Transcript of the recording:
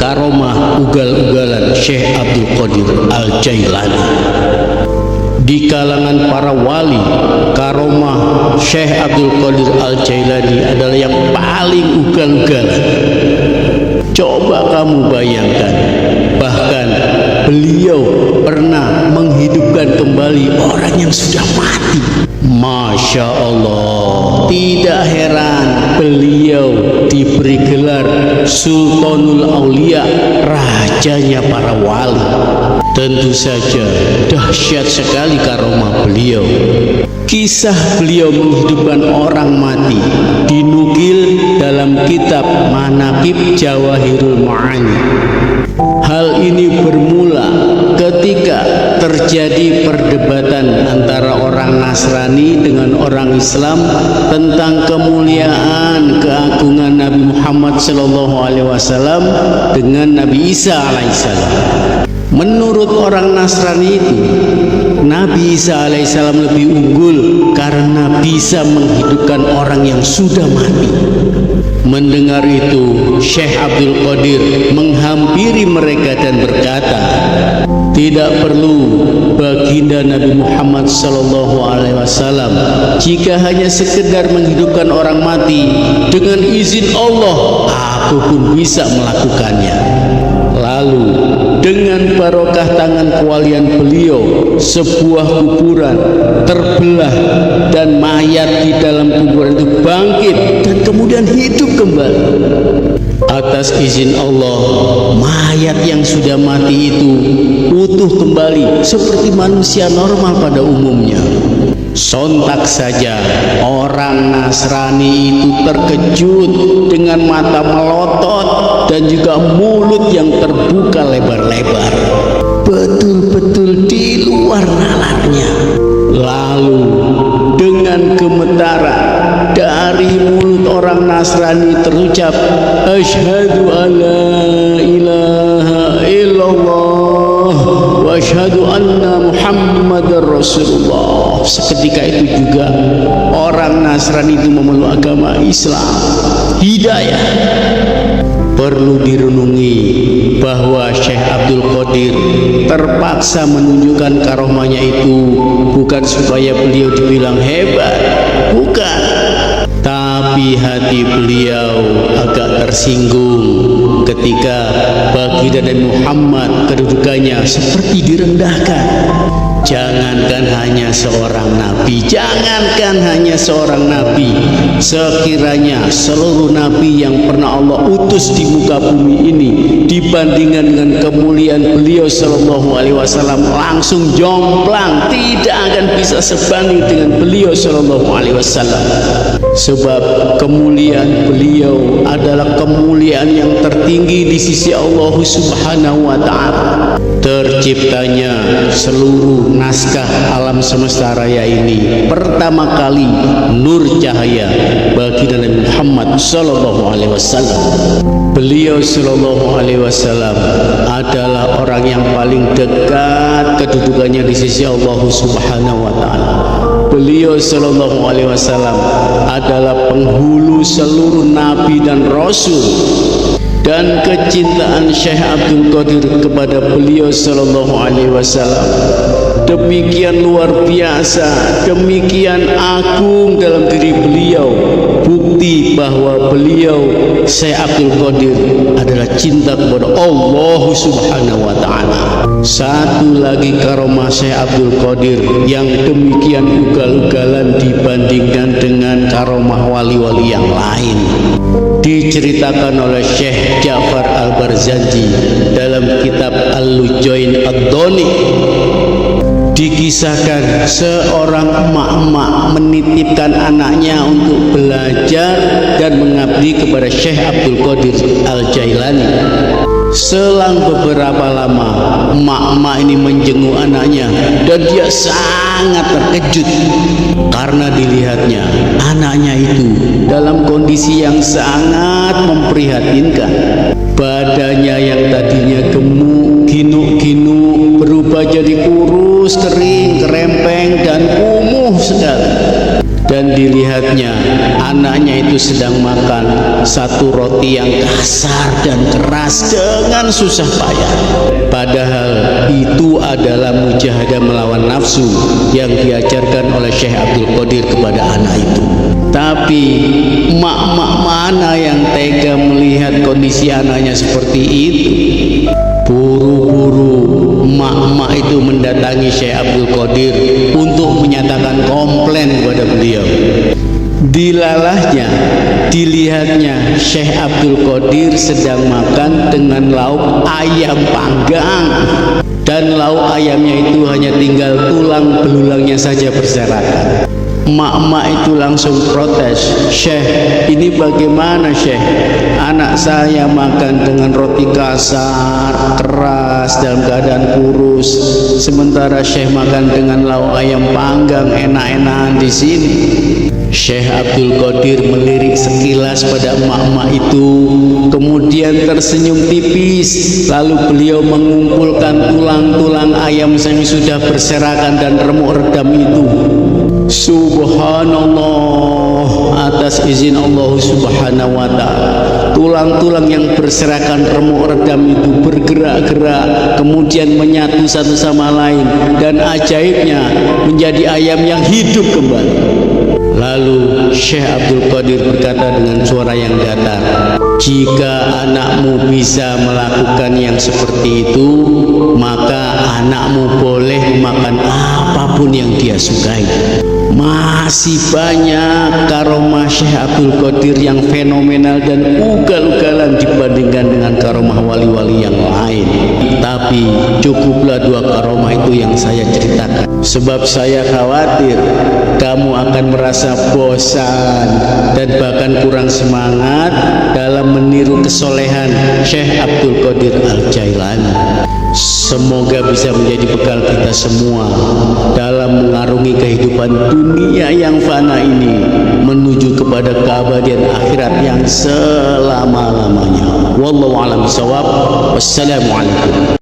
karomah ugal-ugalan Syekh Abdul Qadir Al-Jailani. Di kalangan para wali, karomah Syekh Abdul Qadir Al-Jailani adalah yang paling ugal-ugalan. Coba kamu bayangkan, bahkan beliau pernah menghidupkan kembali orang yang sudah mati. Masya Allah, tidak heran beliau diberi gelar Sultanul Aulia, rajanya para wali. Tentu saja dahsyat sekali karomah beliau. Kisah beliau menghidupkan orang mati dinukil dalam kitab Manaqib Jawahirul Ma'ani. Hal ini bermula ketika terjadi perdebatan antara orang Nasrani dengan orang Islam tentang kemuliaan keagungan Nabi Muhammad SAW dengan Nabi Isa alaihissalam. Menurut orang Nasrani itu, Nabi Isa alaihissalam lebih unggul karena bisa menghidupkan orang yang sudah mati. Mendengar itu, Syekh Abdul Qadir menghampiri mereka dan berkata, tidak perlu baginda Nabi Muhammad SAW jika hanya sekedar menghidupkan orang mati. Dengan izin Allah, aku pun bisa melakukannya. Lalu dengan barokah tangan kewalian beliau, sebuah kuburan terbelah dan mayat di dalam kuburan itu bangkit dan kemudian hidup kembali. Atas izin Allah, mayat yang sudah mati itu utuh kembali seperti manusia normal pada umumnya. Sontak saja orang Nasrani itu terkejut dengan mata melotot dan juga mulut yang terbuka lebar-lebar, betul-betul di luar nalarnya. Lalu dengan gemetaran dari mulut orang Nasrani terucap, asyhadu alla ilaha illallah wa asyhadu anna Muhammadar Rasulullah. Seketika itu juga orang Nasrani itu memeluk agama Islam. Hidayah. Perlu direnungi bahwa Syekh Abdul Qadir terpaksa menunjukkan karomahnya itu bukan supaya beliau dibilang hebat, bukan, tapi hati beliau agak tersinggung ketika baginda Nabi Muhammad kedudukannya seperti direndahkan. Jangankan hanya seorang nabi, sekiranya seluruh nabi yang pernah Allah utus di muka bumi ini dibandingkan dengan kemuliaan beliau sallallahu alaihi wasallam langsung jomplang, tidak akan bisa sebanding dengan beliau sallallahu alaihi wasallam. Sebab kemuliaan beliau adalah kemuliaan yang tertinggi di sisi Allah Subhanahu wa taala. Terciptanya seluruh naskah alam semesta raya ini pertama kali nur cahaya bagi Nabi Muhammad sallallahu alaihi wasallam. Beliau sallallahu alaihi wasallam adalah orang yang paling dekat kedudukannya di sisi Allah Subhanahu wa taala. Beliau sallallahu alaihi wasallam adalah penghulu seluruh nabi dan rasul. Dan kecintaan Syekh Abdul Qadir kepada beliau sallallahu alaihi wasallam demikian luar biasa, demikian agung dalam diri beliau, bukti bahwa beliau Syekh Abdul Qadir adalah cinta kepada Allah Subhanahu wa taala. Satu lagi karomah Syekh Abdul Qadir yang demikian ugal-ugalan dibandingkan dengan karomah wali-wali yang lain, diceritakan oleh Syekh Ja'far Al-Barzanji dalam kitab Al-Lujain Ad-Doni. Dikisahkan seorang emak-emak menitipkan anaknya untuk belajar dan mengabdi kepada Syekh Abdul Qadir Al-Jailani. Selang beberapa lama emak-emak ini menjenguk anaknya dan dia sangat terkejut karena dilihatnya anaknya itu dalam kondisi yang sangat memprihatinkan. Badannya yang tadinya gemuk, ginuk-ginuk berubah jadi kurus, kering, kerempeng dan kumuh sekali. Dan dilihatnya anaknya itu sedang makan satu roti yang kasar dan keras dengan susah payah. Padahal itu adalah mujahadah melawan nafsu yang diajarkan oleh Syekh Abdul Qadir kepada anak itu. Tapi mak-mak mana yang tega melihat kondisi anaknya seperti itu? Buru-buru mak-mak itu mendatangi Syekh Abdul Qadir untuk menyatakan komplain kepada beliau. Dilalahnya, dilihatnya Syekh Abdul Qadir sedang makan dengan lauk ayam panggang, dan lauk ayamnya itu hanya tinggal tulang belulangnya saja berserakan. Mak-mak itu langsung protes, "Syekh, ini bagaimana Syekh? Anak saya makan dengan roti kasar, keras, dalam keadaan kurus, sementara Syekh makan dengan lauk ayam panggang enak-enakan di sini." Syekh Abdul Qadir melirik sekilas pada mak-mak itu, kemudian tersenyum tipis, lalu beliau mengumpulkan tulang-tulang ayam yang sudah berserakan dan remuk redam itu. Subhanallah, atas izin Allah subhanahu wa ta'ala, tulang-tulang yang berserakan remuk redam itu bergerak-gerak, kemudian menyatu satu sama lain, dan ajaibnya menjadi ayam yang hidup kembali. Lalu Syekh Abdul Qadir berkata dengan suara yang datar, "Jika anakmu bisa melakukan yang seperti itu, maka anakmu boleh makan apapun yang dia sukai." Masih banyak karomah Syekh Abdul Qadir yang fenomenal dan ugal-ugalan dibandingkan dengan karomah wali-wali yang lain. Tapi cukuplah dua karomah itu yang saya ceritakan, sebab saya khawatir kamu akan merasa bosan dan bahkan kurang semangat dalam meniru kesolehan Syekh Abdul Qadir Al-Jailani. Semoga bisa menjadi bekal kita semua dalam mengarungi kehidupan dunia yang fana ini menuju kepada keabadian akhirat yang selama-lamanya. Wallahu a'lam bishawab. Wassalamualaikum.